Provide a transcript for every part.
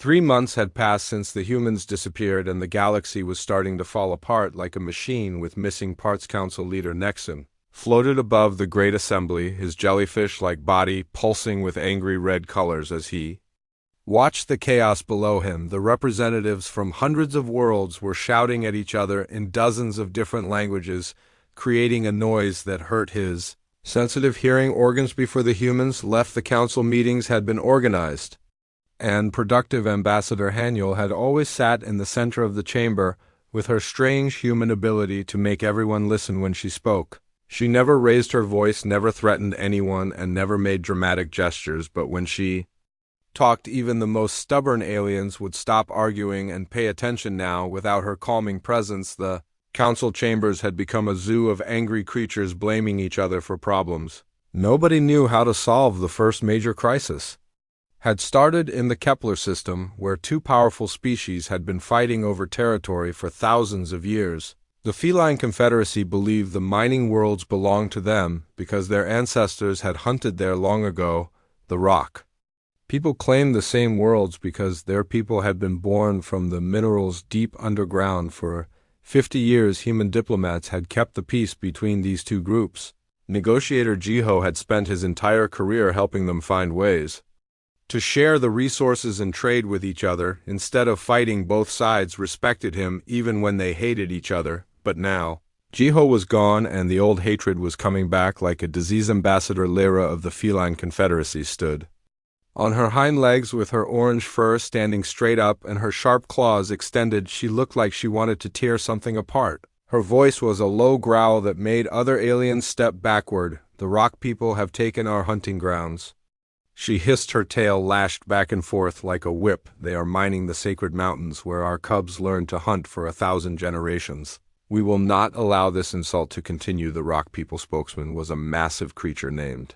3 months had passed since the humans disappeared and the galaxy was starting to fall apart like a machine with missing parts. Council leader Nexon floated above the Great Assembly, his jellyfish-like body pulsing with angry red colors as he watched the chaos below him. The representatives from hundreds of worlds were shouting at each other in dozens of different languages, creating a noise that hurt his sensitive hearing organs. Before the humans left, the council meetings had been organized, and productive Ambassador Haniel had always sat in the center of the chamber with her strange human ability to make everyone listen when she spoke. She never raised her voice, never threatened anyone, and never made dramatic gestures, but when she talked, even the most stubborn aliens would stop arguing and pay attention. Now, without her calming presence, the council chambers had become a zoo of angry creatures blaming each other for problems. Nobody knew how to solve the first major crisis. Had started in the Kepler system, where two powerful species had been fighting over territory for thousands of years. The Feline Confederacy believed the mining worlds belonged to them because their ancestors had hunted there long ago. The rock people claimed the same worlds because their people had been born from the minerals deep underground. For 50 years, human diplomats had kept the peace between these two groups. Negotiator Jiho had spent his entire career helping them find ways to share the resources and trade with each other. Instead of fighting, both sides respected him even when they hated each other. But now, Jiho was gone and the old hatred was coming back like a disease. Ambassador Lyra of the Feline Confederacy stood on her hind legs with her orange fur standing straight up and her sharp claws extended. She looked like she wanted to tear something apart. Her voice was a low growl that made other aliens step backward. The rock people have taken our hunting grounds. She hissed, her tail lashed back and forth like a whip. They are mining the sacred mountains where our cubs learned to hunt for 1,000 generations. We will not allow this insult to continue. The rock people spokesman was a massive creature named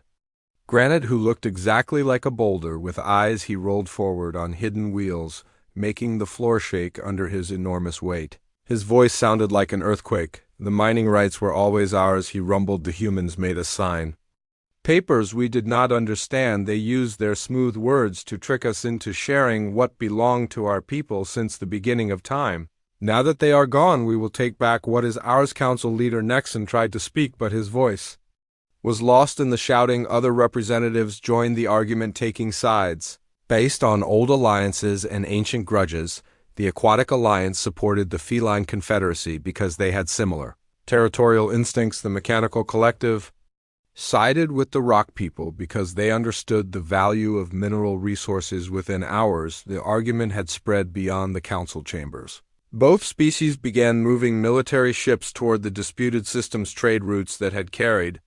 Granite, who looked exactly like a boulder. With eyes he rolled forward on hidden wheels, making the floor shake under his enormous weight. His voice sounded like an earthquake. The mining rights were always ours, he rumbled. The humans made a sign. Papers we did not understand. They used their smooth words to trick us into sharing what belonged to our people since the beginning of time. Now that they are gone, we will take back what is ours. Council leader Nexon tried to speak, but his voice was lost in the shouting. Other representatives joined the argument, taking sides. Based on old alliances and ancient grudges, the Aquatic Alliance supported the Feline Confederacy because they had similar territorial instincts. The Mechanical Collective sided with the rock people because they understood the value of mineral resources within ours. The argument had spread beyond the council chambers. Both species began moving military ships toward the disputed systems. Trade routes that had carried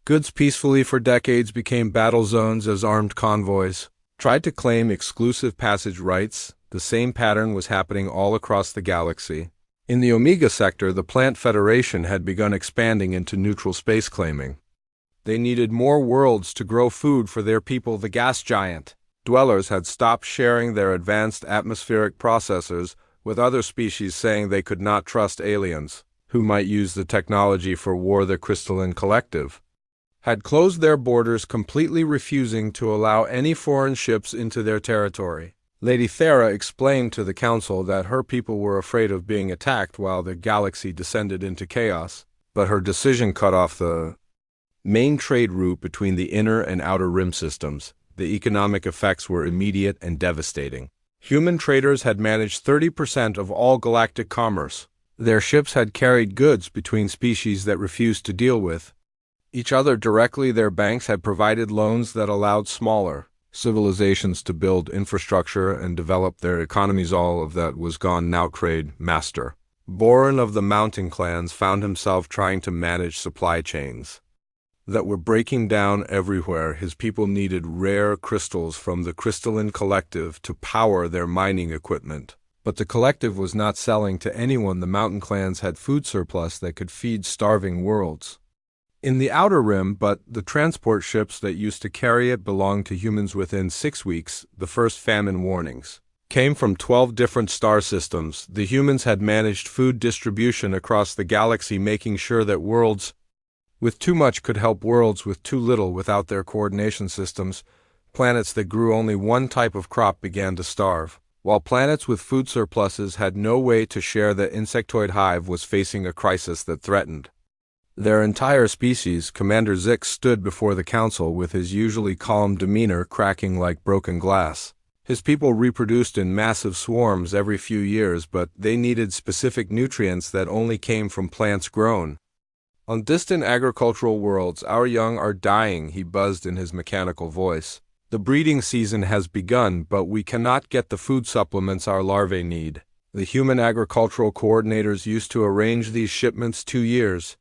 goods peacefully for decades became battle zones as armed convoys tried to claim exclusive passage rights. The same pattern was happening all across the galaxy. In the Omega sector, the Plant Federation had begun expanding into neutral space, claiming they needed more worlds to grow food for their people. The gas giant dwellers had stopped sharing their advanced atmospheric processors with other species, saying they could not trust aliens who might use the technology for war. The Crystalline Collective had closed their borders, completely refusing to allow any foreign ships into their territory. Lady Thera explained to the council that her people were afraid of being attacked while the galaxy descended into chaos, but her decision cut off the main trade route between the inner and outer rim systems. The economic effects were immediate and devastating. Human traders had managed 30% of all galactic commerce. Their ships had carried goods between species that refused to deal with each other directly. Their banks had provided loans that allowed smaller civilizations to build infrastructure and develop their economies. All of that was gone now. Trade Master Boron of the Mountain Clans found himself trying to manage supply chains that were breaking down everywhere. His people needed rare crystals from the Crystalline Collective to power their mining equipment. But the collective was not selling to anyone. The mountain clans had food surplus that could feed starving worlds in the outer rim, but the transport ships that used to carry it belonged to humans. Within 6 weeks, the first famine warnings came from 12 different star systems. The humans had managed food distribution across the galaxy, making sure that worlds with too much could help worlds with too little. Without their coordination systems, planets that grew only one type of crop began to starve. while planets with food surpluses had no way to share. The insectoid hive was facing a crisis that threatened their entire species. Commander Zix stood before the council with his usually calm demeanor cracking like broken glass. His people reproduced in massive swarms every few years, but they needed specific nutrients that only came from plants grown on distant agricultural worlds. Our young are dying, he buzzed in his mechanical voice. The breeding season has begun, but we cannot get the food supplements our larvae need. The human agricultural coordinators used to arrange these shipments 2 years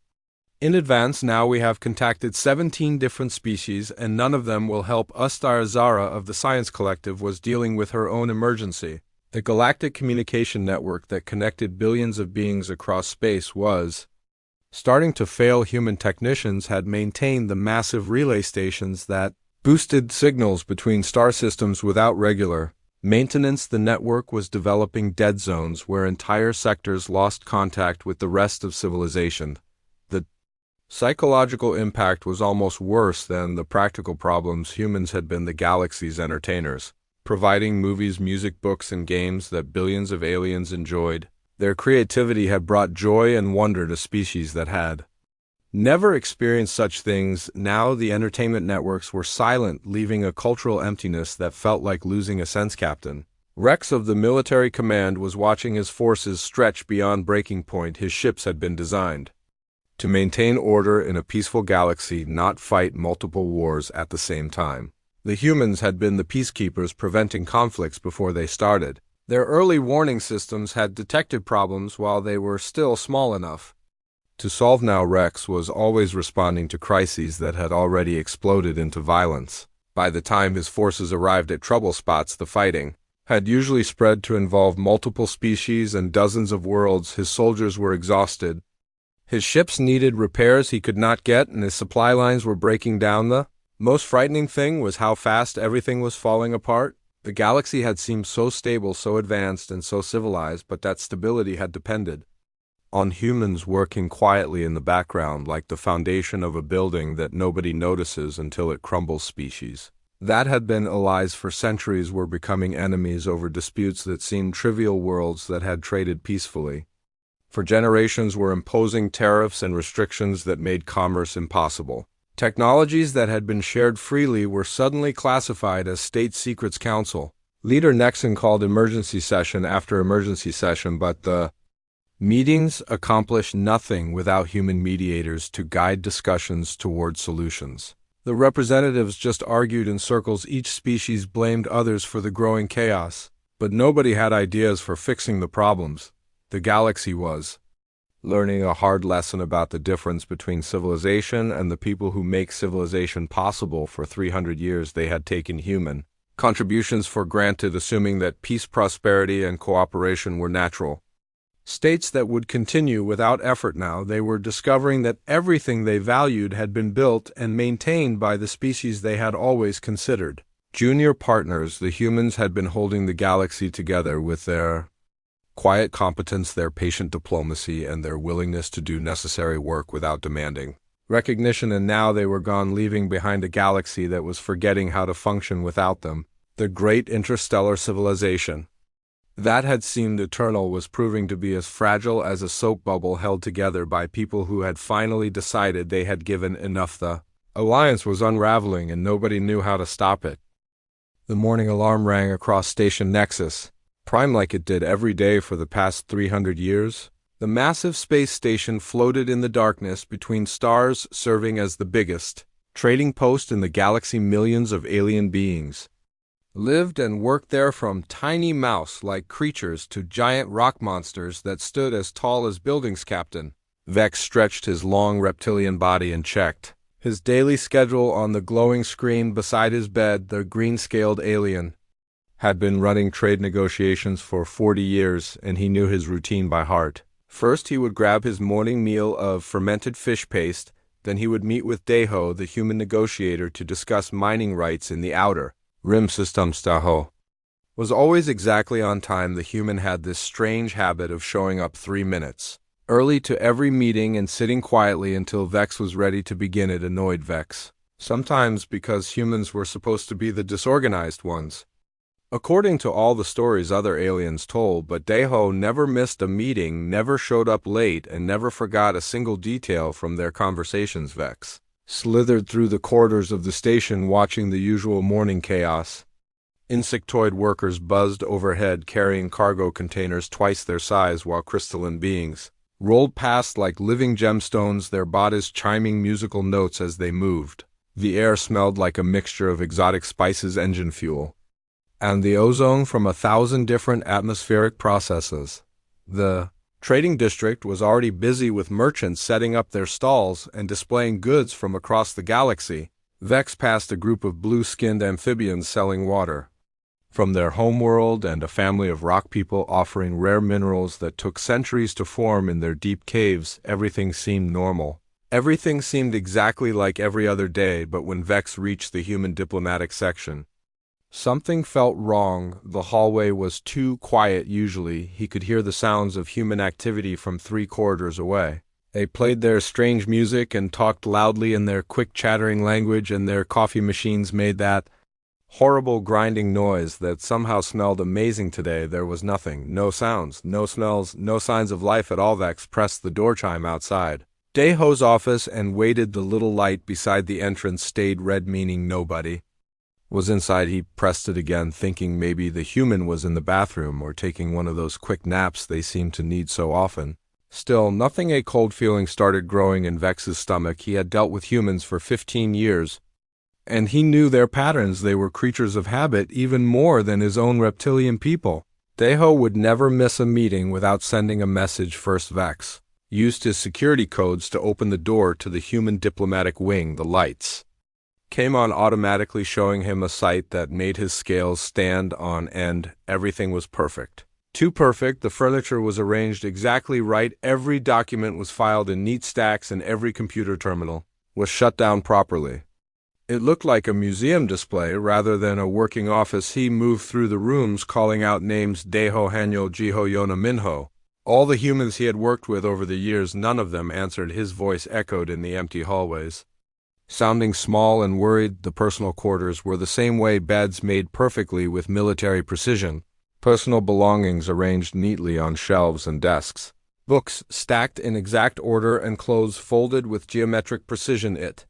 in advance. Now we have contacted 17 different species, and none of them will help us. Zara of the Science Collective was dealing with her own emergency. The galactic communication network that connected billions of beings across space was starting to fail. Human technicians had maintained the massive relay stations that boosted signals between star systems without regular maintenance. The network was developing dead zones where entire sectors lost contact with the rest of civilization. The psychological impact was almost worse than the practical problems. Humans had been the galaxy's entertainers, providing movies, music, books, and games that billions of aliens enjoyed. Their creativity had brought joy and wonder to species that had never experienced such things. Now the entertainment networks were silent, leaving a cultural emptiness that felt like losing a sense. Captain Rex of the military command was watching his forces stretch beyond breaking point. His ships had been designed to maintain order in a peaceful galaxy, not fight multiple wars at the same time. The humans had been the peacekeepers, preventing conflicts before they started. Their early warning systems had detected problems while they were still small enough to solve. Now Rex was always responding to crises that had already exploded into violence. By the time his forces arrived at trouble spots, the fighting had usually spread to involve multiple species and dozens of worlds. His soldiers were exhausted. His ships needed repairs he could not get, and his supply lines were breaking down. The most frightening thing was how fast everything was falling apart. The galaxy had seemed so stable, so advanced, and so civilized, but that stability had depended on humans working quietly in the background, like the foundation of a building that nobody notices until it crumbles. Species that had been allies for centuries were becoming enemies over disputes that seemed trivial. Worlds that had traded peacefully for generations were imposing tariffs and restrictions that made commerce impossible. Technologies that had been shared freely were suddenly classified as state secrets. Council leader Nexon called emergency session after emergency session, but the meetings accomplished nothing without human mediators to guide discussions toward solutions. The representatives just argued in circles. Each species blamed others for the growing chaos, but nobody had ideas for fixing the problems. The galaxy was learning a hard lesson about the difference between civilization and the people who make civilization possible. For 300 years they had taken human contributions for granted, assuming that peace, prosperity, and cooperation were natural states that would continue without effort. Now they were discovering that everything they valued had been built and maintained by the species they had always considered junior partners. The humans had been holding the galaxy together with their quiet competence, their patient diplomacy, and their willingness to do necessary work without demanding recognition. And now they were gone, leaving behind a galaxy that was forgetting how to function without them. The great interstellar civilization that had seemed eternal was proving to be as fragile as a soap bubble held together by people who had finally decided they had given enough. The alliance was unraveling, and nobody knew how to stop it. The morning alarm rang across Station Nexus Prime like it did every day for the past 300 years. The massive space station floated in the darkness between stars, serving as the biggest trading post in the galaxy. Millions of alien beings lived and worked there, from tiny mouse-like creatures to giant rock monsters that stood as tall as buildings. Captain Vex stretched his long reptilian body and checked his daily schedule on the glowing screen beside his bed. The green-scaled alien had been running trade negotiations for 40 years, and he knew his routine by heart. First, he would grab his morning meal of fermented fish paste. Then he would meet with Deho, the human negotiator, to discuss mining rights in the outer rim system. Staho was always exactly on time. The human had this strange habit of showing up 3 minutes early to every meeting and sitting quietly until Vex was ready to begin. It annoyed Vex, sometimes because humans were supposed to be the disorganized ones. According to all the stories other aliens told, but Daeho never missed a meeting, never showed up late, and never forgot a single detail from their conversations. Vex slithered through the corridors of the station, watching the usual morning chaos. Insectoid workers buzzed overhead carrying cargo containers twice their size, while crystalline beings rolled past like living gemstones, their bodies chiming musical notes as they moved. The air smelled like a mixture of exotic spices, engine fuel, and the ozone from 1,000 different atmospheric processes. The trading district was already busy with merchants setting up their stalls and displaying goods from across the galaxy. Vex passed a group of blue-skinned amphibians selling water from their homeworld, and a family of rock people offering rare minerals that took centuries to form in their deep caves. Everything seemed normal. Everything seemed exactly like every other day, but when Vex reached the human diplomatic section, something felt wrong. The hallway was too quiet. Usually, he could hear the sounds of human activity from 3 corridors away. They played their strange music and talked loudly in their quick chattering language, and their coffee machines made that horrible grinding noise that somehow smelled amazing. Today there was nothing, no sounds, no smells, no signs of life at all. Vex pressed the door chime outside Daeho's office and waited. The little light beside the entrance stayed red, meaning nobody was inside. He pressed it again, thinking maybe the human was in the bathroom or taking one of those quick naps they seem to need so often. Still nothing. A cold feeling started growing in Vex's stomach. He had dealt with humans for 15 years, and he knew their patterns. They were creatures of habit, even more than his own reptilian people. Daeho would never miss a meeting without sending a message first. Vex used his security codes to open the door to the human diplomatic wing. The lights came on automatically, showing him a sight that made his scales stand on end. Everything was perfect. Too perfect. The furniture was arranged exactly right. Every document was filed in neat stacks, and every computer terminal was shut down properly. It looked like a museum display rather than a working office. He moved through the rooms, calling out names: Daeho, Hanyo, Jiho, Yona, Minho. All the humans he had worked with over the years, none of them answered. His voice echoed in the empty hallways, sounding small and worried. The personal quarters were the same way, beds made perfectly with military precision, personal belongings arranged neatly on shelves and desks, books stacked in exact order, and clothes folded with geometric precision. It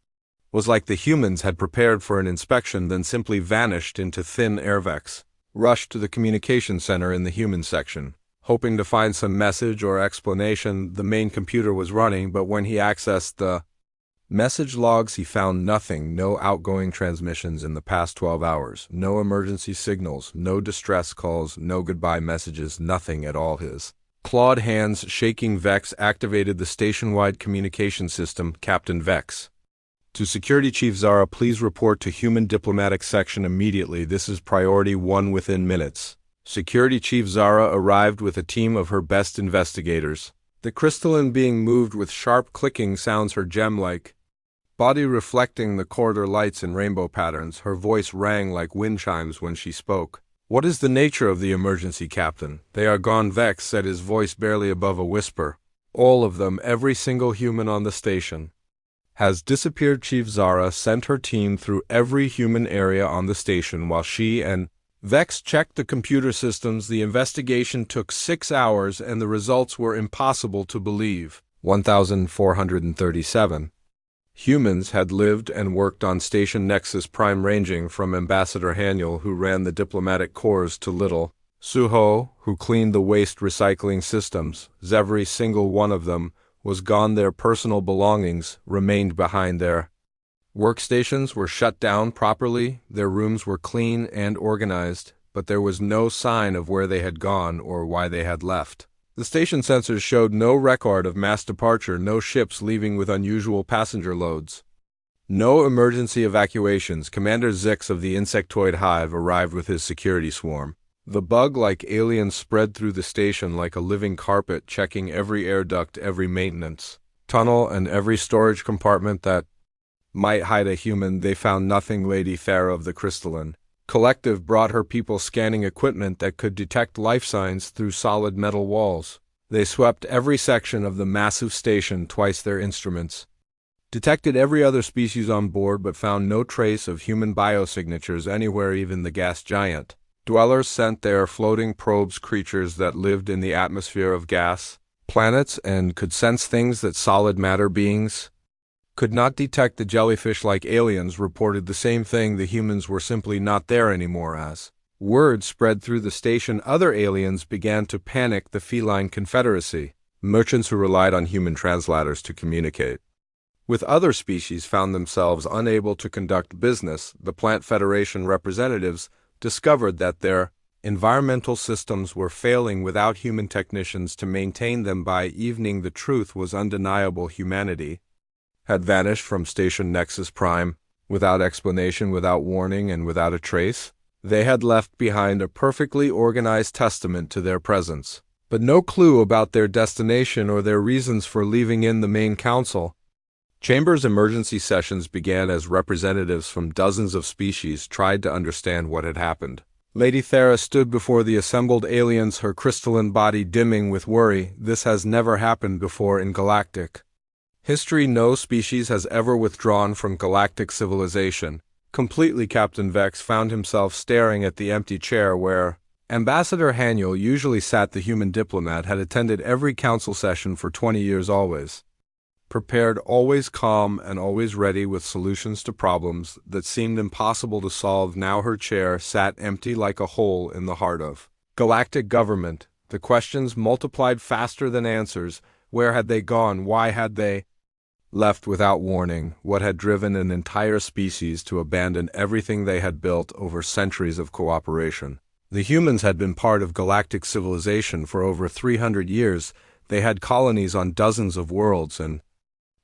was like the humans had prepared for an inspection, then simply vanished into thin air. Vex rushed to the communication center in the human section, hoping to find some message or explanation. The main computer was running, but when he accessed the message logs, he found nothing. No outgoing transmissions in the past 12 hours, no emergency signals, no distress calls, no goodbye messages, nothing at all. His clawed hands shaking, Vex activated the station-wide communication system. Captain Vex. To Security Chief Zara, please report to Human Diplomatic Section immediately. This is priority 1 within minutes. Security Chief Zara arrived with a team of her best investigators. The crystalline being moved with sharp clicking sounds, her gem-like body reflecting the corridor lights in rainbow patterns. Her voice rang like wind chimes when she spoke. What is the nature of the emergency, Captain? They are gone, Vex said, his voice barely above a whisper. All of them, every single human on the station, has disappeared. Chief Zara sent her team through every human area on the station while she and Vex checked the computer systems. The investigation took 6 hours, and the results were impossible to believe. 1,437 humans had lived and worked on Station Nexus Prime, ranging from Ambassador Haniel, who ran the diplomatic corps, to Little Suho, who cleaned the waste recycling systems. Every single one of them was gone. Their personal belongings remained behind. Their workstations were shut down properly. Their rooms were clean and organized, but there was no sign of where they had gone or why they had left. The station sensors showed no record of mass departure, no ships leaving with unusual passenger loads, no emergency evacuations. Commander Zix of the insectoid hive arrived with his security swarm. The bug-like aliens spread through the station like a living carpet, checking every air duct, every maintenance tunnel, and every storage compartment that might hide a human. They found nothing. Lady Farah of the Crystalline Collective brought her people scanning equipment that could detect life signs through solid metal walls. They swept every section of the massive station, twice their instruments detected every other species on board, but found no trace of human biosignatures anywhere. Even the gas giant Dwellers sent there floating probes, creatures that lived in the atmosphere of gas planets and could sense things that solid matter beings could not detect. The jellyfish-like aliens reported the same thing: the humans were simply not there anymore. As word spread through the station, other aliens began to panic. The feline confederacy, merchants who relied on human translators to communicate with other species, found themselves unable to conduct business. The Plant Federation representatives discovered that their environmental systems were failing without human technicians to maintain them. By evening, the truth was undeniable: humanity had vanished from Station Nexus Prime, without explanation, without warning, and without a trace. They had left behind a perfectly organized testament to their presence, but no clue about their destination or their reasons for leaving. In the main council chambers, emergency sessions began as representatives from dozens of species tried to understand what had happened. Lady Thera stood before the assembled aliens, her crystalline body dimming with worry. This has never happened before in galactic history. No species has ever withdrawn from galactic civilization completely. Captain Vex found himself staring at the empty chair where Ambassador Haniel usually sat. The human diplomat had attended every council session for 20 years, always prepared, always calm, and always ready with solutions to problems that seemed impossible to solve. Now her chair sat empty, like a hole in the heart of galactic government. The questions multiplied faster than answers. Where had they gone? Why had they left without warning? What had driven an entire species to abandon everything they had built over centuries of cooperation? The humans had been part of galactic civilization for over 300 years. They had colonies on dozens of worlds and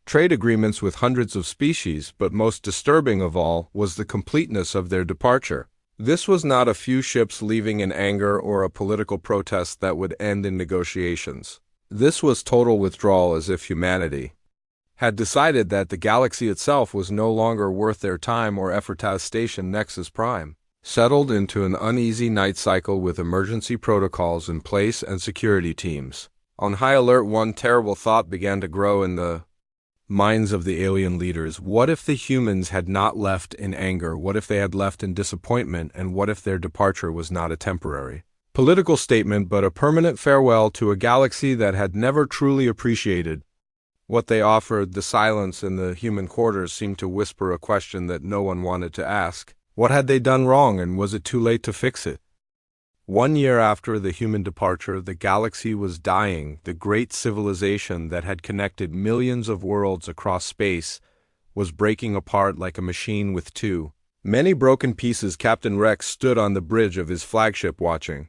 trade agreements with hundreds of species, but most disturbing of all was the completeness of their departure. This was not a few ships leaving in anger or a political protest that would end in negotiations. This was total withdrawal, as if humanity had decided that the galaxy itself was no longer worth their time or effort. As Station Nexus Prime settled into an uneasy night cycle with emergency protocols in place and security teams on high alert, one terrible thought began to grow in the minds of the alien leaders. What if the humans had not left in anger? What if they had left in disappointment? And what if their departure was not a temporary political statement, but a permanent farewell to a galaxy that had never truly appreciated what they offered? The silence in the human quarters seemed to whisper a question that no one wanted to ask. What had they done wrong, and was it too late to fix it? 1 year after the human departure, the galaxy was dying. The great civilization that had connected millions of worlds across space was breaking apart like a machine with too many broken pieces. Captain Rex stood on the bridge of his flagship watching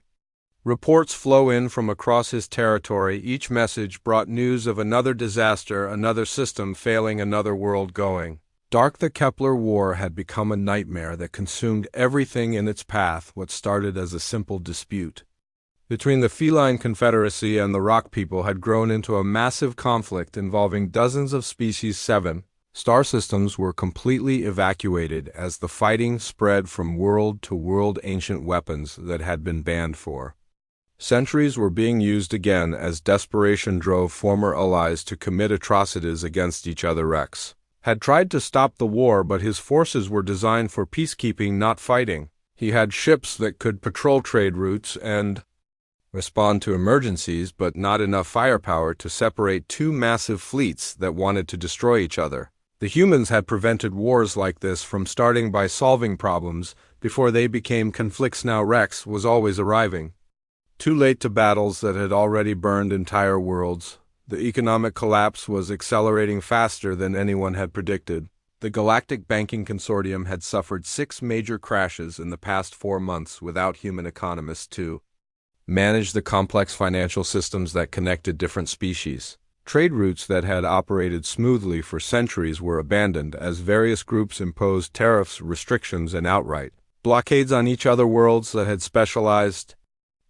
reports flow in from across his territory. Each message brought news of another disaster, another system failing, another world going dark. The Kepler War had become a nightmare that consumed everything in its path. What started as a simple dispute between the Feline Confederacy and the Rock People had grown into a massive conflict involving dozens of species. 7 star systems were completely evacuated as the fighting spread from world to world. Ancient weapons that had been banned for centuries were being used again as desperation drove former allies to commit atrocities against each other. Rex had tried to stop the war, but his forces were designed for peacekeeping, not fighting. He had ships that could patrol trade routes and respond to emergencies, but not enough firepower to separate two massive fleets that wanted to destroy each other. The humans had prevented wars like this from starting by solving problems before they became conflicts. Now Rex was always arriving too late to battles that had already burned entire worlds. The economic collapse was accelerating faster than anyone had predicted. The Galactic Banking Consortium had suffered 6 major crashes in the past 4 months without human economists to manage the complex financial systems that connected different species. Trade routes that had operated smoothly for centuries were abandoned as various groups imposed tariffs, restrictions, and outright blockades on each other. Worlds that had specialized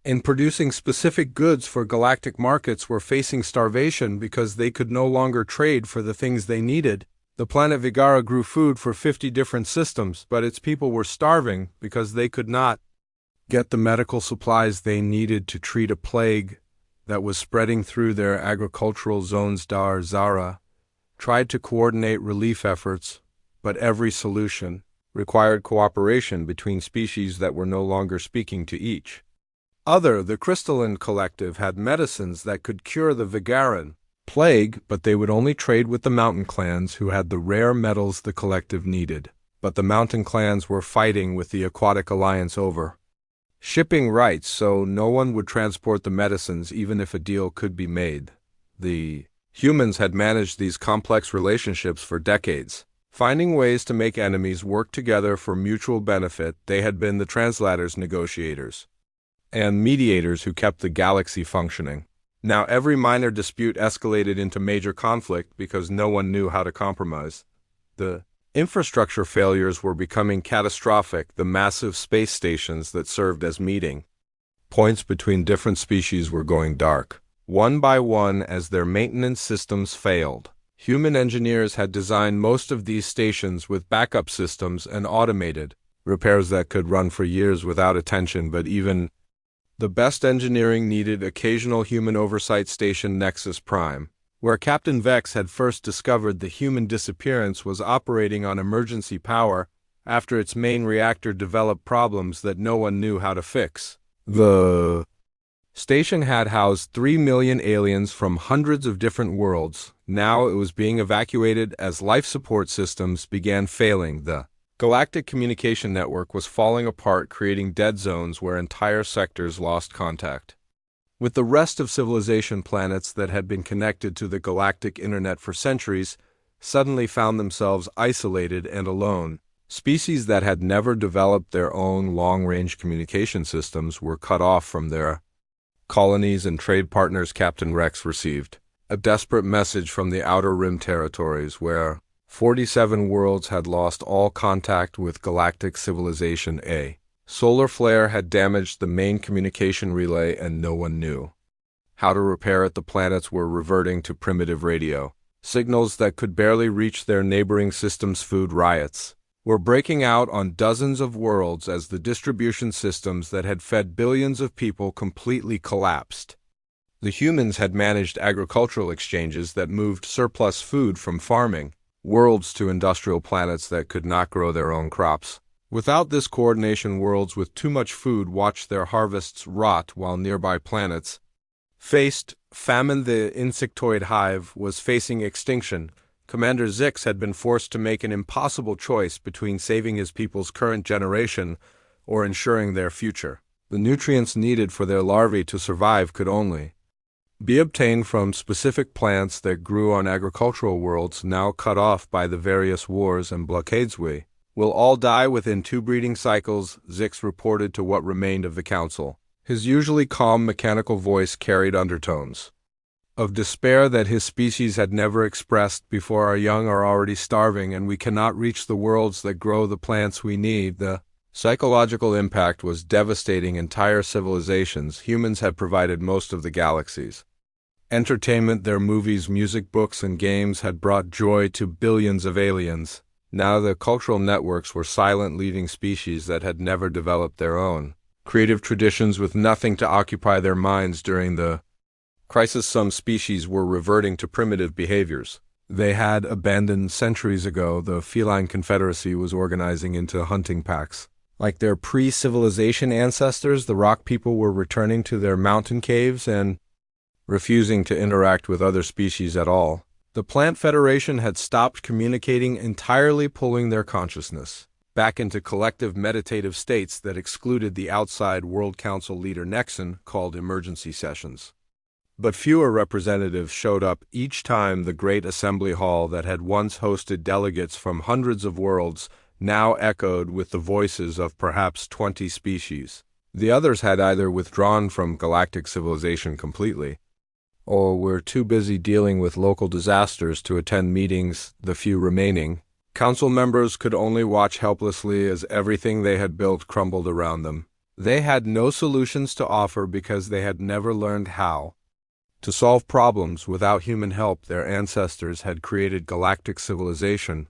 in producing specific goods for galactic markets were facing starvation because they could no longer trade for the things they needed. The planet Vigara grew food for 50 different systems, but its people were starving because they could not get the medical supplies they needed to treat a plague that was spreading through their agricultural zones. Dar Zara tried to coordinate relief efforts, but every solution required cooperation between species that were no longer speaking to each other. The crystalline collective had medicines that could cure the Vigaran plague, but they would only trade with the mountain clans who had the rare metals the collective needed. But the mountain clans were fighting with the Aquatic Alliance over shipping rights, so no one would transport the medicines even if a deal could be made. The humans had managed these complex relationships for decades. Finding ways to make enemies work together for mutual benefit, they had been the translators, negotiators, and mediators who kept the galaxy functioning. Now every minor dispute escalated into major conflict because no one knew how to compromise. The infrastructure failures were becoming catastrophic. The massive space stations that served as meeting points between different species were going dark, one by one, as their maintenance systems failed. Human engineers had designed most of these stations with backup systems and automated repairs that could run for years without attention, but even the best engineering needed occasional human oversight. Station Nexus Prime, where Captain Vex had first discovered the human disappearance, was operating on emergency power after its main reactor developed problems that no one knew how to fix. The station had housed 3 million aliens from hundreds of different worlds. Now it was being evacuated as life support systems began failing. The galactic communication network was falling apart, creating dead zones where entire sectors lost contact with the rest of civilization. Planets that had been connected to the galactic internet for centuries suddenly found themselves isolated and alone. Species that had never developed their own long-range communication systems were cut off from their colonies and trade partners. Captain Rex received a desperate message from the Outer Rim territories, where 47 worlds had lost all contact with galactic civilization. A solar flare had damaged the main communication relay, and no one knew how to repair it. The planets were reverting to primitive radio signals that could barely reach their neighboring systems. Food riots were breaking out on dozens of worlds as the distribution systems that had fed billions of people completely collapsed. The humans had managed agricultural exchanges that moved surplus food from farming worlds to industrial planets that could not grow their own crops. Without this coordination, worlds with too much food watched their harvests rot while nearby planets faced famine. The insectoid hive was facing extinction. Commander Zix had been forced to make an impossible choice between saving his people's current generation or ensuring their future. The nutrients needed for their larvae to survive could only be obtained from specific plants that grew on agricultural worlds now cut off by the various wars and blockades. We will all die within 2 breeding cycles, Zix reported to what remained of the council. His usually calm mechanical voice carried undertones of despair that his species had never expressed before. Our young are already starving, and we cannot reach the worlds that grow the plants we need. The psychological impact was devastating. Entire civilizations. Humans had provided most of the galaxy's entertainment. Their movies, music, books, and games had brought joy to billions of aliens. Now the cultural networks were silent, leaving species that had never developed their own creative traditions with nothing to occupy their minds. During the crisis, some species were reverting to primitive behaviors they had abandoned centuries ago. The feline confederacy was organizing into hunting packs. Like their pre-civilization ancestors, the rock people were returning to their mountain caves and refusing to interact with other species at all. The Plant Federation had stopped communicating entirely, pulling their consciousness back into collective meditative states that excluded the outside World Council leader Nexon, called emergency sessions. But fewer representatives showed up each time. The great assembly hall that had once hosted delegates from hundreds of worlds now echoed with the voices of perhaps 20 species. The others had either withdrawn from galactic civilization completely, or were too busy dealing with local disasters to attend meetings. The few remaining council members could only watch helplessly as everything they had built crumbled around them. They had no solutions to offer because they had never learned how to solve problems without human help. Their ancestors had created galactic civilization,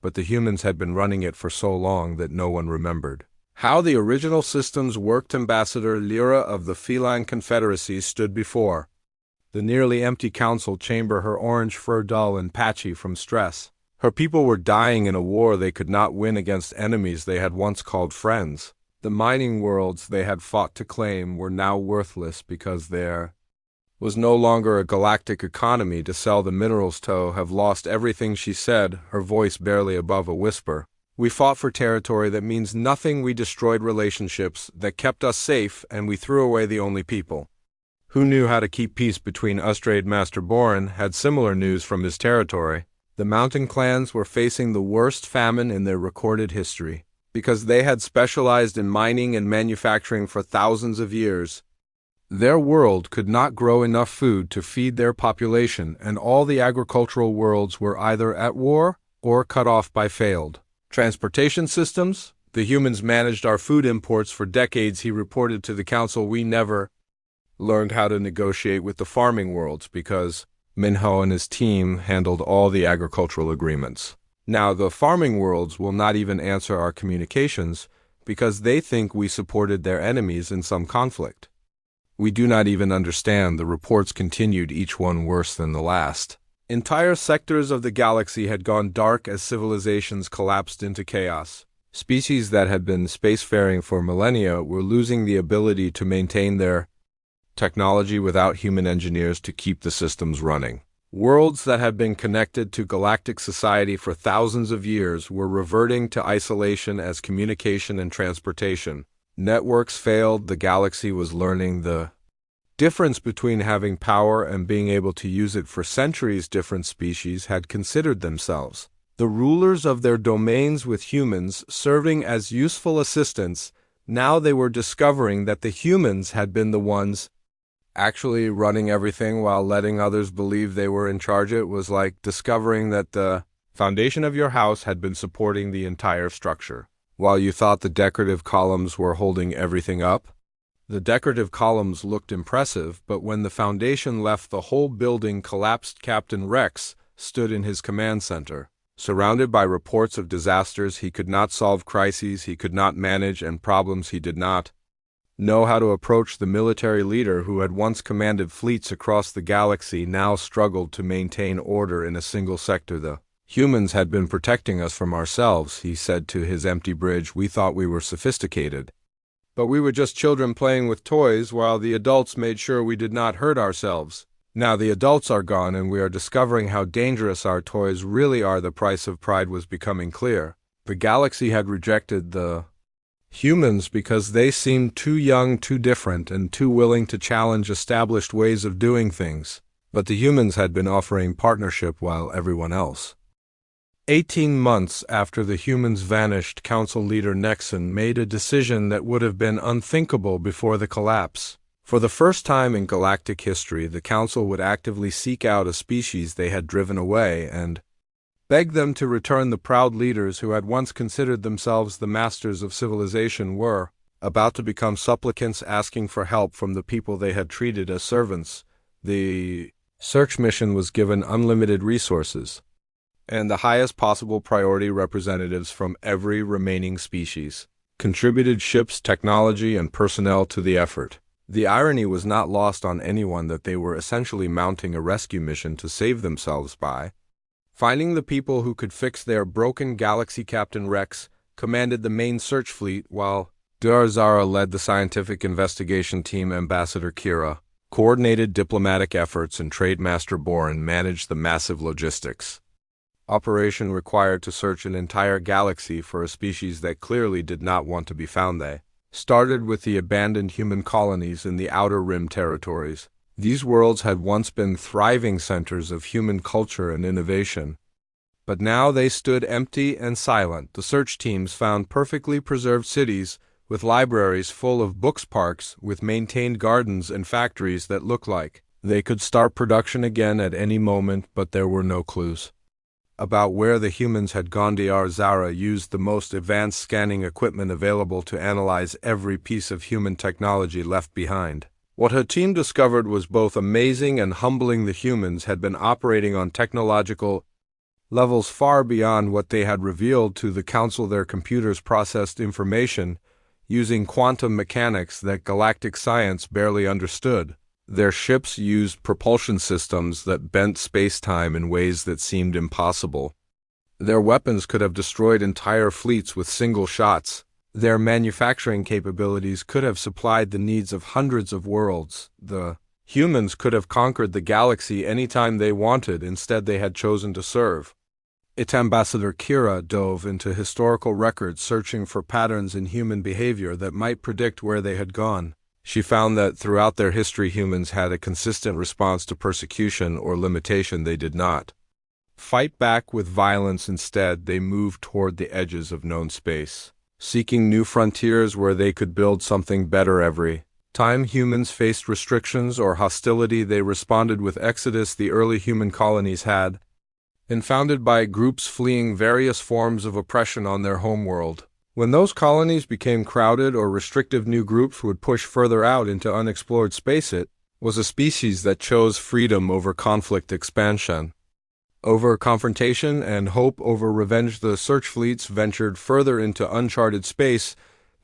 but the humans had been running it for so long that no one remembered how the original systems worked. Ambassador Lyra of the Feline Confederacy stood before the nearly empty council chamber, her orange fur dull and patchy from stress. Her people were dying in a war they could not win against enemies they had once called friends. The mining worlds they had fought to claim were now worthless because there was no longer a galactic economy to sell the minerals to. Have lost everything, she said, her voice barely above a whisper. We fought for territory that means nothing. We destroyed relationships that kept us safe, and we threw away the only people who knew how to keep peace between us. Trade Master Boren had similar news from his territory. The mountain clans were facing the worst famine in their recorded history. Because they had specialized in mining and manufacturing for thousands of years, their world could not grow enough food to feed their population, and all the agricultural worlds were either at war or cut off by failed transportation systems. The humans managed our food imports for decades, he reported to the council. We never learned how to negotiate with the farming worlds because Minho and his team handled all the agricultural agreements. Now the farming worlds will not even answer our communications because they think we supported their enemies in some conflict. We do not even understand. The reports continued, each one worse than the last. Entire sectors of the galaxy had gone dark as civilizations collapsed into chaos. Species that had been spacefaring for millennia were losing the ability to maintain their technology without human engineers to keep the systems running. Worlds that had been connected to galactic society for thousands of years were reverting to isolation as communication and transportation networks failed. The galaxy was learning the difference between having power and being able to use it. For centuries, different species had considered themselves the rulers of their domains, with humans serving as useful assistants. Now they were discovering that the humans had been the ones actually running everything while letting others believe they were in charge. It was like discovering that the foundation of your house had been supporting the entire structure, while you thought the decorative columns were holding everything up. The decorative columns looked impressive, but when the foundation left, the whole building collapsed. Captain Rex stood in his command center, surrounded by reports of disasters. He could not solve crises he could not manage, and problems he did not know how to approach. The military leader who had once commanded fleets across the galaxy now struggled to maintain order in a single sector. The humans had been protecting us from ourselves, he said to his empty bridge. We thought we were sophisticated, but we were just children playing with toys while the adults made sure we did not hurt ourselves. Now the adults are gone and we are discovering how dangerous our toys really are. The price of pride was becoming clear. The galaxy had rejected the humans because they seemed too young, too different, and too willing to challenge established ways of doing things. But the humans had been offering partnership while everyone else. 18 months after the humans vanished, Council Leader Nexon made a decision that would have been unthinkable before the collapse. For the first time in galactic history, the Council would actively seek out a species they had driven away and beg them to return. The proud leaders who had once considered themselves the masters of civilization were about to become supplicants, asking for help from the people they had treated as servants. The search mission was given unlimited resources and the highest possible priority. Representatives from every remaining species contributed ships, technology, and personnel to the effort. The irony was not lost on anyone that they were essentially mounting a rescue mission to save themselves by finding the people who could fix their broken galaxy. Captain Rex commanded the main search fleet, while Durzara led the scientific investigation team. Ambassador Kira coordinated diplomatic efforts, and Trade Master Boren managed the massive logistics operation required to search an entire galaxy for a species that clearly did not want to be found. They started with the abandoned human colonies in the Outer Rim territories. These worlds had once been thriving centers of human culture and innovation, but now they stood empty and silent. The search teams found perfectly preserved cities with libraries full of books, parks with maintained gardens, and factories that looked like they could start production again at any moment, but there were no clues about where the humans had gone. Dr. Zara used the most advanced scanning equipment available to analyze every piece of human technology left behind. What her team discovered was both amazing and humbling. The humans had been operating on technological levels far beyond what they had revealed to the Council. Their computers processed information using quantum mechanics that galactic science barely understood. Their ships used propulsion systems that bent space-time in ways that seemed impossible. Their weapons could have destroyed entire fleets with single shots. Their manufacturing capabilities could have supplied the needs of hundreds of worlds. The humans could have conquered the galaxy anytime they wanted. Instead, they had chosen to serve. Its ambassador Kira dove into historical records searching for patterns in human behavior that might predict where they had gone. She found that throughout their history, humans had a consistent response to persecution or limitation. They did not fight back with violence. Instead, they moved toward the edges of known space, seeking new frontiers where they could build something better. Every time humans faced restrictions or hostility, they responded with exodus. The early human colonies had been founded by groups fleeing various forms of oppression on their homeworld. When those colonies became crowded or restrictive, new groups would push further out into unexplored space. It was a species that chose freedom over conflict, expansion over confrontation, and hope over revenge. The search fleets ventured further into uncharted space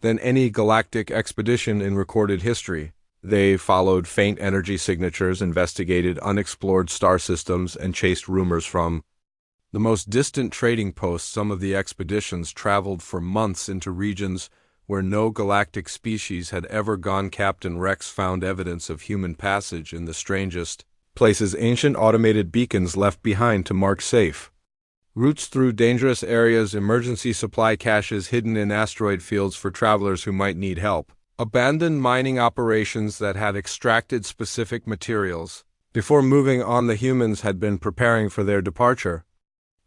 than any galactic expedition in recorded history. They followed faint energy signatures, investigated unexplored star systems, and chased rumors from the most distant trading posts. Some of the expeditions traveled for months into regions where no galactic species had ever gone. Captain Rex found evidence of human passage in the strangest places, ancient automated beacons left behind to mark safe routes through dangerous areas, emergency supply caches hidden in asteroid fields for travelers who might need help, abandoned mining operations that had extracted specific materials. Before moving on, the humans had been preparing for their departure.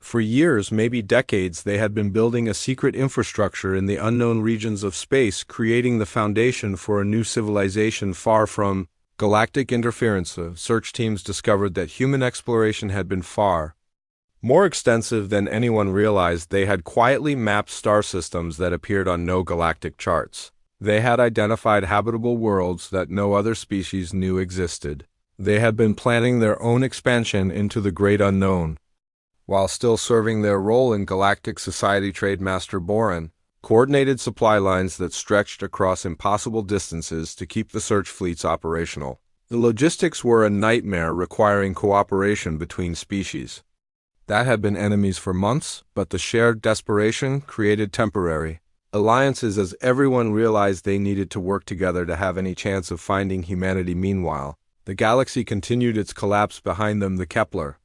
For years, maybe decades, they had been building a secret infrastructure in the unknown regions of space, creating the foundation for a new civilization far from galactic interference. Search teams discovered that human exploration had been far more extensive than anyone realized. They had quietly mapped star systems that appeared on no galactic charts. They had identified habitable worlds that no other species knew existed. They had been planning their own expansion into the great unknown, while still serving their role in galactic society. Trademaster Boran coordinated supply lines that stretched across impossible distances to keep the search fleets operational. The logistics were a nightmare, requiring cooperation between species that had been enemies for months, but the shared desperation created temporary alliances as everyone realized they needed to work together to have any chance of finding humanity. Meanwhile, the galaxy continued its collapse behind them. The Kepler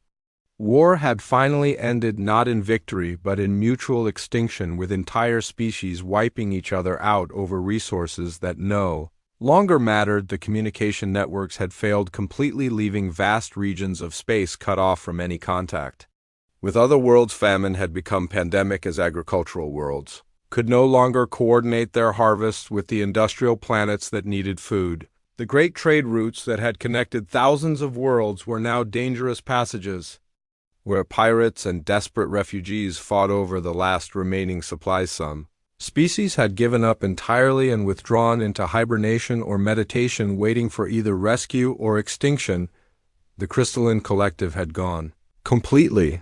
war had finally ended, not in victory but in mutual extinction, with entire species wiping each other out over resources that no longer mattered. The communication networks had failed completely, leaving vast regions of space cut off from any contact with other worlds. Famine had become pandemic as agricultural worlds could no longer coordinate their harvests with the industrial planets that needed food. The great trade routes that had connected thousands of worlds were now dangerous passages where pirates and desperate refugees fought over the last remaining supplies. Some species had given up entirely and withdrawn into hibernation or meditation, waiting for either rescue or extinction. The crystalline collective had gone completely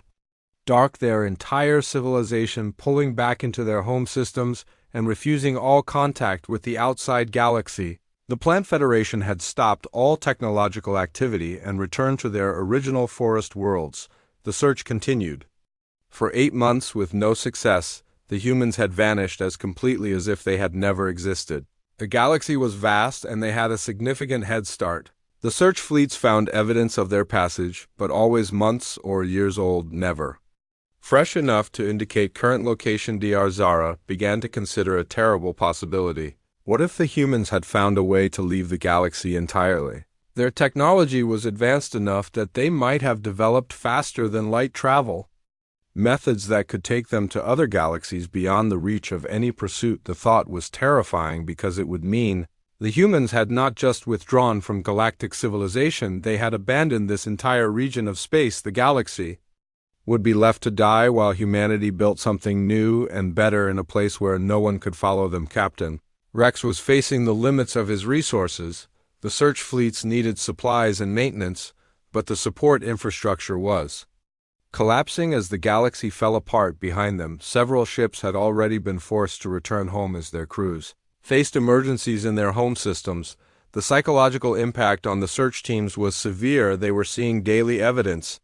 dark, their entire civilization pulling back into their home systems and refusing all contact with the outside galaxy. The Plant Federation had stopped all technological activity and returned to their original forest worlds. The search continued. For 8 months with no success, the humans had vanished as completely as if they had never existed. The galaxy was vast and they had a significant head start. The search fleets found evidence of their passage, but always months or years old, never fresh enough to indicate current location. Dr. Zara began to consider a terrible possibility. What if the humans had found a way to leave the galaxy entirely? Their technology was advanced enough that they might have developed faster than light travel, methods that could take them to other galaxies beyond the reach of any pursuit. The thought was terrifying because it would mean the humans had not just withdrawn from galactic civilization, they had abandoned this entire region of space. The galaxy would be left to die while humanity built something new and better in a place where no one could follow them. Captain Rex was facing the limits of his resources. The search fleets needed supplies and maintenance, but the support infrastructure was collapsing as the galaxy fell apart behind them. Several ships had already been forced to return home as their crews faced emergencies in their home systems. The psychological impact on the search teams was severe. They were seeing daily evidence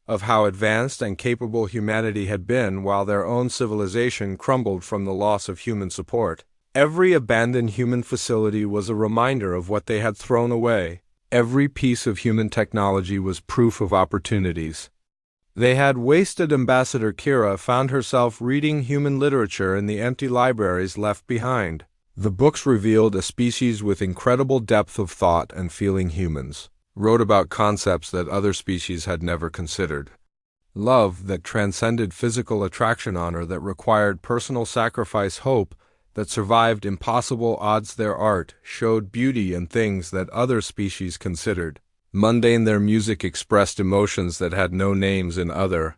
of how advanced and capable humanity had been while their own civilization crumbled from the loss of human support. Every abandoned human facility was a reminder of what they had thrown away. Every piece of human technology was proof of opportunities they had wasted. Ambassador Kira found herself reading human literature in the empty libraries left behind. The books revealed a species with incredible depth of thought and feeling. Humans wrote about concepts that other species had never considered. Love that transcended physical attraction, honor that required personal sacrifice, hope that survived impossible odds. Their art showed beauty in things that other species considered mundane. Their music expressed emotions that had no names in other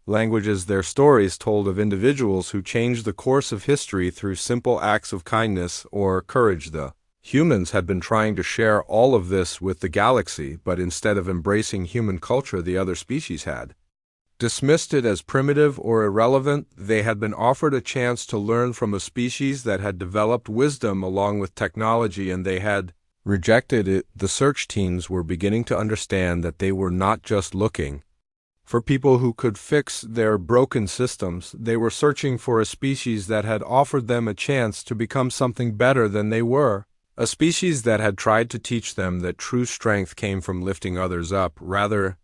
languages. Their stories told of individuals who changed the course of history through simple acts of kindness or courage. The humans had been trying to share all of this with the galaxy, but instead of embracing human culture, the other species had dismissed it as primitive or irrelevant. They had been offered a chance to learn from a species that had developed wisdom along with technology, and they had rejected it. The search teams were beginning to understand that they were not just looking for people who could fix their broken systems. They were searching for a species that had offered them a chance to become something better than they were. A species that had tried to teach them that true strength came from lifting others up rather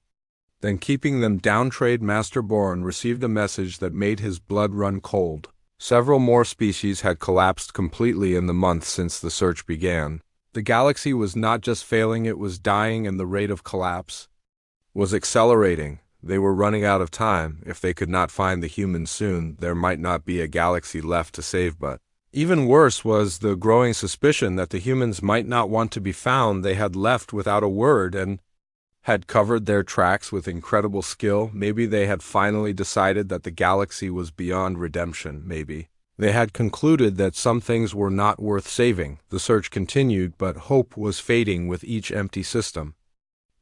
than keeping them down. Trade Master Born received a message that made his blood run cold. Several more species had collapsed completely in the months since the search began. The galaxy was not just failing, it was dying, and the rate of collapse was accelerating. They were running out of time. If they could not find the humans soon, there might not be a galaxy left to save. But even worse was the growing suspicion that the humans might not want to be found. They had left without a word and had covered their tracks with incredible skill. Maybe they had finally decided that the galaxy was beyond redemption. Maybe they had concluded that some things were not worth saving. The search continued, but hope was fading with each empty system.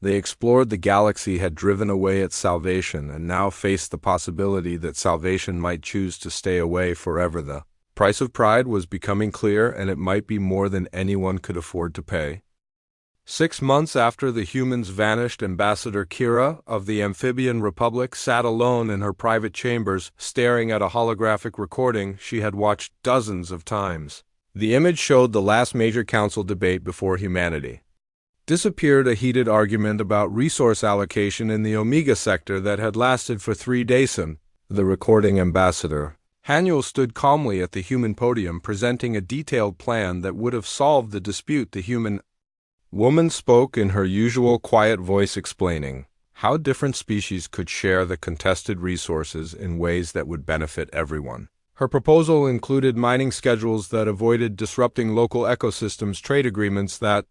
They explored the galaxy, had driven away its salvation, and now faced the possibility that salvation might choose to stay away forever. The price of pride was becoming clear, and it might be more than anyone could afford to pay. 6 months after the humans vanished, Ambassador Kira of the Amphibian Republic sat alone in her private chambers, staring at a holographic recording she had watched dozens of times. The image showed the last major council debate before humanity disappeared, a heated argument about resource allocation in the Omega sector that had lasted for 3 days. The recording ambassador Hanuel stood calmly at the human podium, presenting a detailed plan that would have solved the dispute. The human woman spoke in her usual quiet voice, explaining how different species could share the contested resources in ways that would benefit everyone. Her proposal included mining schedules that avoided disrupting local ecosystems, trade agreements that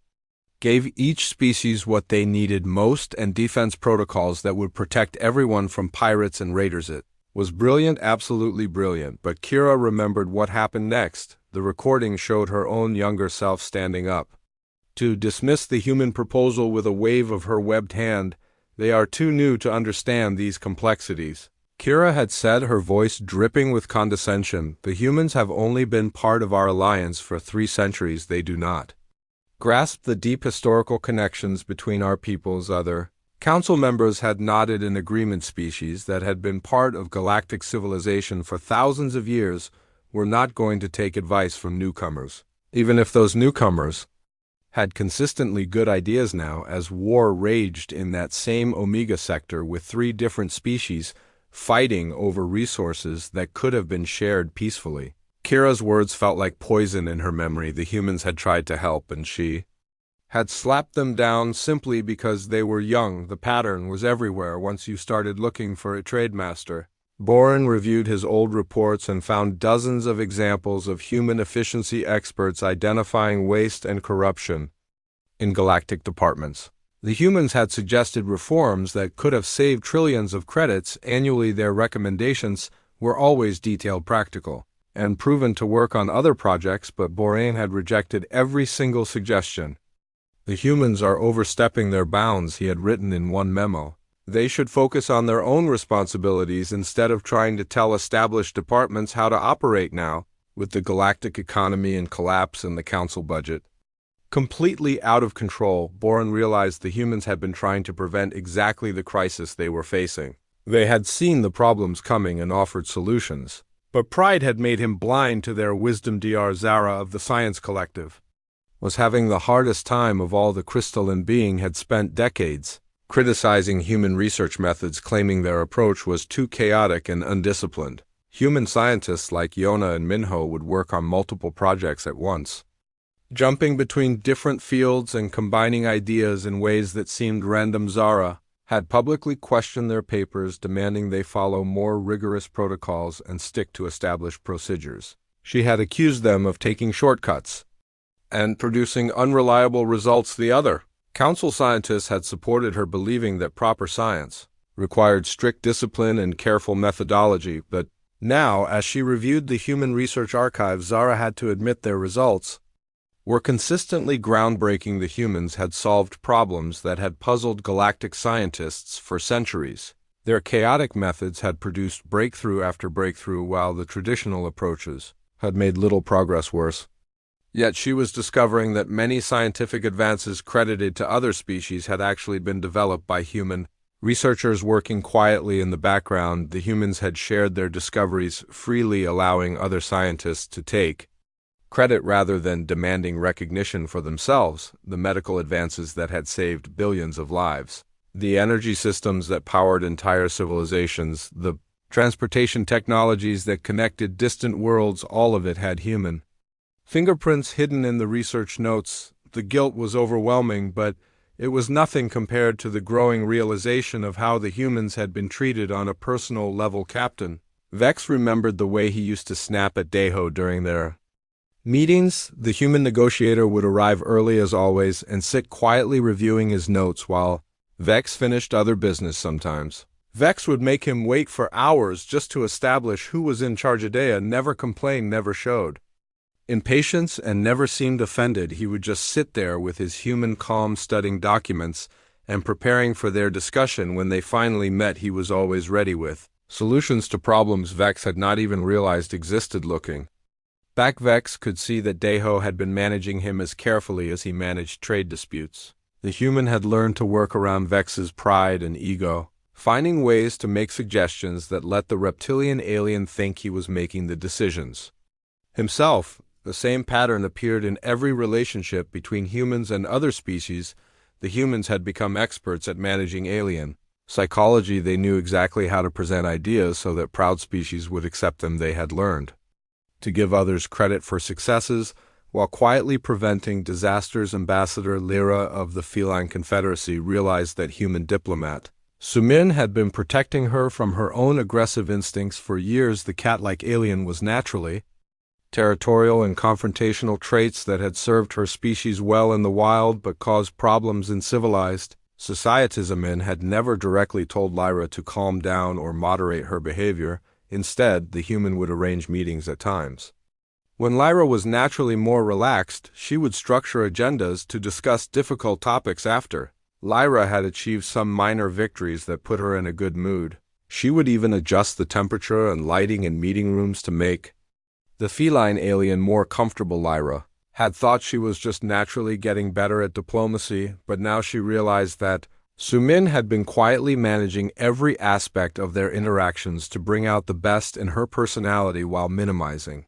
gave each species what they needed most, and defense protocols that would protect everyone from pirates and raiders. It was brilliant, absolutely brilliant, but Kira remembered what happened next. The recording showed her own younger self standing up to dismiss the human proposal with a wave of her webbed hand. They are too new to understand these complexities, Kira had said, her voice dripping with condescension. The humans have only been part of our alliance for 3 centuries. They do not grasp the deep historical connections between our peoples. Other council members had nodded in agreement. Species that had been part of galactic civilization for thousands of years were not going to take advice from newcomers, even if those newcomers had consistently good ideas. Now, as war raged in that same Omega sector with 3 different species fighting over resources that could have been shared peacefully, Kira's words felt like poison in her memory. The humans had tried to help, and she had slapped them down simply because they were young. The pattern was everywhere once you started looking for a trade master. Boren reviewed his old reports and found dozens of examples of human efficiency experts identifying waste and corruption in galactic departments. The humans had suggested reforms that could have saved trillions of credits annually. Their recommendations were always detailed, practical, and proven to work on other projects, but Boren had rejected every single suggestion. The humans are overstepping their bounds, he had written in one memo. They should focus on their own responsibilities instead of trying to tell established departments how to operate. Now, with the galactic economy in collapse and the council budget Completely out of control, Boren realized the humans had been trying to prevent exactly the crisis they were facing. They had seen the problems coming and offered solutions. But pride had made him blind to their wisdom. Dr. Zara of the Science Collective was having the hardest time of all. The crystalline being had spent decades criticizing human research methods, claiming their approach was too chaotic and undisciplined. Human scientists like Yona and Minho would work on multiple projects at once, jumping between different fields and combining ideas in ways that seemed random. Zara had publicly questioned their papers, demanding they follow more rigorous protocols and stick to established procedures. She had accused them of taking shortcuts and producing unreliable results. The other council scientists had supported her, believing that proper science required strict discipline and careful methodology, but now, as she reviewed the human research archives, Zara had to admit their results were consistently groundbreaking. The humans had solved problems that had puzzled galactic scientists for centuries. Their chaotic methods had produced breakthrough after breakthrough, while the traditional approaches had made little progress worse. Yet she was discovering that many scientific advances credited to other species had actually been developed by human researchers working quietly in the background. The humans had shared their discoveries freely, allowing other scientists to take credit rather than demanding recognition for themselves. The medical advances that had saved billions of lives, the energy systems that powered entire civilizations, the transportation technologies that connected distant worlds, all of it had human fingerprints hidden in the research notes. The guilt was overwhelming, but it was nothing compared to the growing realization of how the humans had been treated on a personal level. Captain Vex remembered the way he used to snap at Deho during their meetings. The human negotiator would arrive early as always and sit quietly reviewing his notes while Vex finished other business. Sometimes Vex would make him wait for hours just to establish who was in charge. Adea never complained, never showed impatience, and never seemed offended. He would just sit there with his human calm, studying documents and preparing for their discussion. When they finally met, he was always ready with solutions to problems Vex had not even realized existed. Looking back, Vex could see that Deho had been managing him as carefully as he managed trade disputes. The human had learned to work around Vex's pride and ego, finding ways to make suggestions that let the reptilian alien think he was making the decisions himself. The same pattern appeared in every relationship between humans and other species. The humans had become experts at managing alien psychology. They knew exactly how to present ideas so that proud species would accept them. They had learned to give others credit for successes while quietly preventing disasters. Ambassador Lyra of the Feline Confederacy realized that human diplomat Sumin had been protecting her from her own aggressive instincts for years. The cat-like alien was naturally territorial and confrontational, traits that had served her species well in the wild but caused problems in civilized societies. Amin had never directly told Lyra to calm down or moderate her behavior. Instead, the human would arrange meetings at times when Lyra was naturally more relaxed. She would structure agendas to discuss difficult topics. After Lyra had achieved some minor victories that put her in a good mood, she would even adjust the temperature and lighting in meeting rooms to make the feline alien more comfortable. Lyra had thought she was just naturally getting better at diplomacy, but now she realized that Sumin had been quietly managing every aspect of their interactions to bring out the best in her personality while minimizing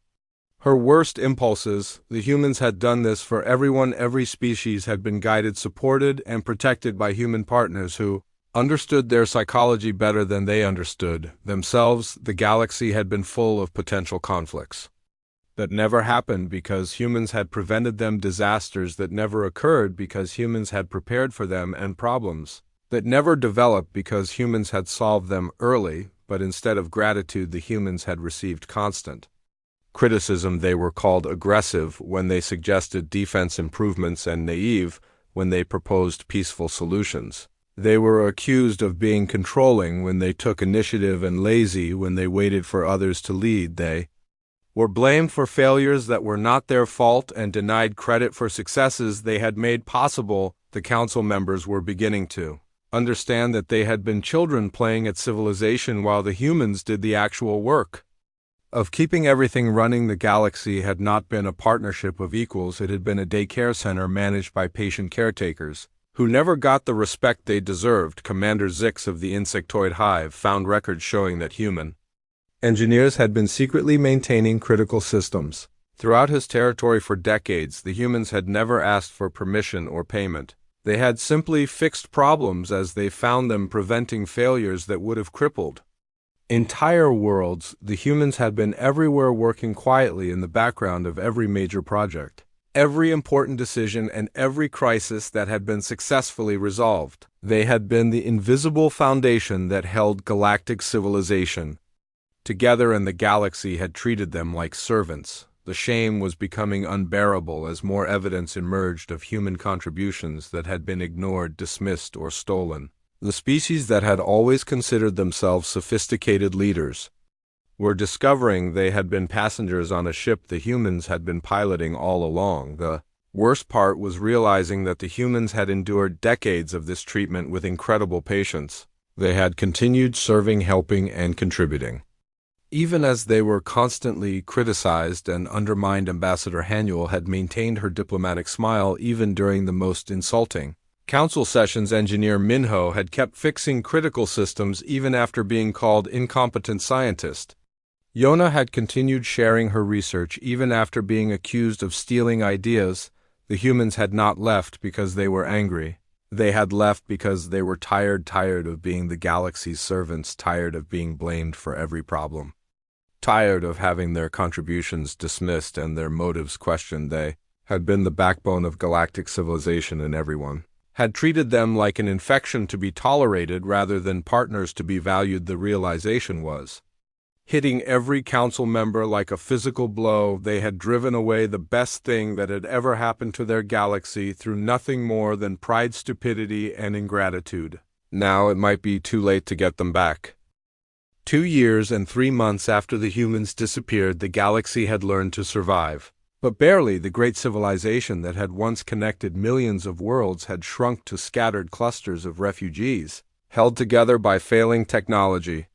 her worst impulses. The humans had done this for everyone. Every species had been guided, supported, and protected by human partners who understood their psychology better than they understood themselves. The galaxy had been full of potential conflicts that never happened because humans had prevented them, disasters that never occurred because humans had prepared for them, and problems that never developed because humans had solved them early. But instead of gratitude, the humans had received constant criticism. They were called aggressive when they suggested defense improvements and naive when they proposed peaceful solutions. They were accused of being controlling when they took initiative and lazy when they waited for others to lead. They were blamed for failures that were not their fault and denied credit for successes they had made possible. The council members were beginning to understand that they had been children playing at civilization while the humans did the actual work. of keeping everything running. The galaxy had not been a partnership of equals, it had been a daycare center managed by patient caretakers, who never got the respect they deserved. Commander Zix of the insectoid hive found records showing that human engineers had been secretly maintaining critical systems throughout his territory for decades. The humans had never asked for permission or payment. They had simply fixed problems as they found them, preventing failures that would have crippled entire worlds. The humans had been everywhere, working quietly in the background of every major project, every important decision, and every crisis that had been successfully resolved. They had been the invisible foundation that held galactic civilization together, and the galaxy had treated them like servants. The shame was becoming unbearable as more evidence emerged of human contributions that had been ignored, dismissed, or stolen. The species that had always considered themselves sophisticated leaders were discovering they had been passengers on a ship the humans had been piloting all along. The worst part was realizing that the humans had endured decades of this treatment with incredible patience. They had continued serving, helping, and contributing, even as they were constantly criticized and undermined. Ambassador Hanuel had maintained her diplomatic smile even during the most insulting council sessions. Engineer Minho had kept fixing critical systems even after being called incompetent scientist. Yona had continued sharing her research even after being accused of stealing ideas. The humans had not left because they were angry. They had left because they were tired of being the galaxy's servants, tired of being blamed for every problem, tired of having their contributions dismissed and their motives questioned. They had been the backbone of galactic civilization, and everyone had treated them like an infection to be tolerated rather than partners to be valued. The realization was hitting every council member like a physical blow. They had driven away the best thing that had ever happened to their galaxy through nothing more than pride, stupidity, and ingratitude. Now it might be too late to get them back. 2 years and 3 months after the humans disappeared, the galaxy had learned to survive. But barely. The great civilization that had once connected millions of worlds had shrunk to scattered clusters of refugees, held together by failing technology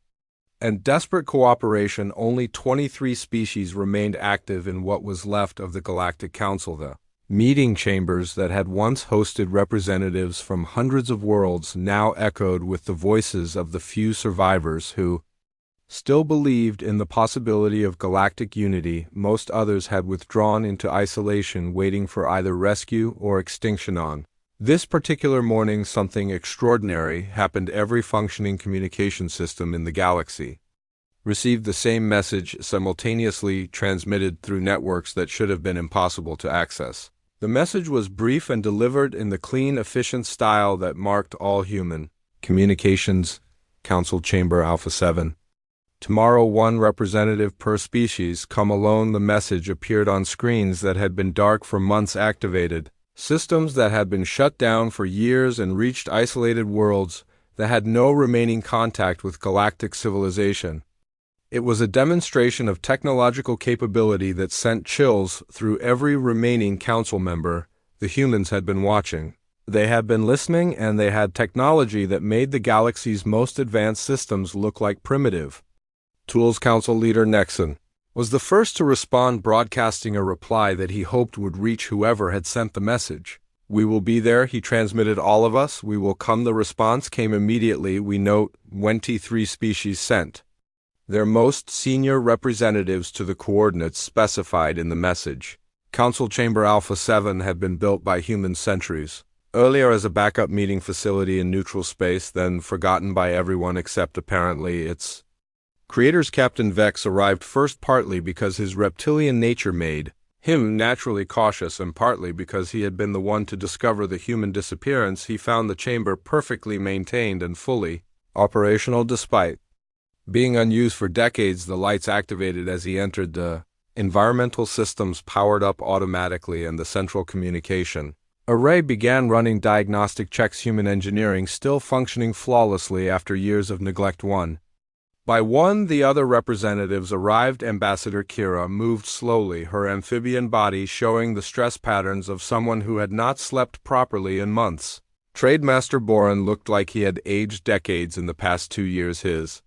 and desperate cooperation. Only 23 species remained active in what was left of the Galactic Council. The meeting chambers that had once hosted representatives from hundreds of worlds now echoed with the voices of the few survivors who still believed in the possibility of galactic unity. Most others had withdrawn into isolation, waiting for either rescue or extinction. On this particular morning, something extraordinary happened. Every functioning communication system in the galaxy received the same message, simultaneously transmitted through networks that should have been impossible to access. The message was brief and delivered in the clean, efficient style that marked all human communications. Council Chamber Alpha 7. Tomorrow, 1 representative per species. Come alone. The message appeared on screens that had been dark for months. Activated systems that had been shut down for years and reached isolated worlds that had no remaining contact with galactic civilization. It was a demonstration of technological capability that sent chills through every remaining council member. The humans had been watching. They had been listening, and they had technology that made the galaxy's most advanced systems look like primitive tools. Council leader Nexon was the first to respond, broadcasting a reply that he hoped would reach whoever had sent the message. "We will be there," he transmitted. "All of us, we will come." The response came immediately. "We note 23 species sent their most senior representatives to the coordinates specified in the message." Council Chamber Alpha 7 had been built by human centuries earlier as a backup meeting facility in neutral space, then forgotten by everyone except apparently its creators. Captain Vex arrived first, partly because his reptilian nature made him naturally cautious, and partly because he had been the one to discover the human disappearance. He found the chamber perfectly maintained and fully operational despite being unused for decades. The lights activated as he entered. The environmental systems powered up automatically, and the central communication array began running diagnostic checks. Human engineering still functioning flawlessly after years of neglect. One by one, the other representatives arrived. Ambassador Kira moved slowly, her amphibian body showing the stress patterns of someone who had not slept properly in months. Trade Master Boren looked like he had aged decades in the past 2 years. His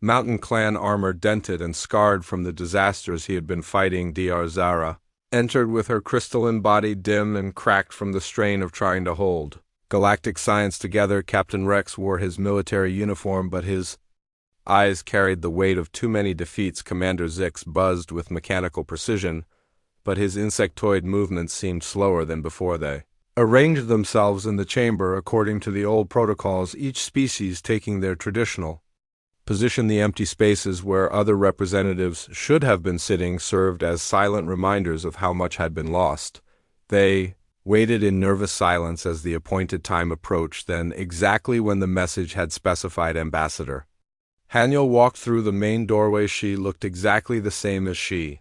Mountain clan armor dented and scarred from the disasters he had been fighting. Dr. Zara entered with her crystalline body dim and cracked from the strain of trying to hold galactic science together. Captain Rex wore his military uniform, but his eyes carried the weight of too many defeats. Commander Zix buzzed with mechanical precision, but his insectoid movements seemed slower than before. They arranged themselves in the chamber according to the old protocols, each species taking their traditional position. The empty spaces where other representatives should have been sitting served as silent reminders of how much had been lost. They waited in nervous silence as the appointed time approached. Then, exactly when the message had specified, Ambassador Haniel walked through the main doorway. She looked exactly the same as she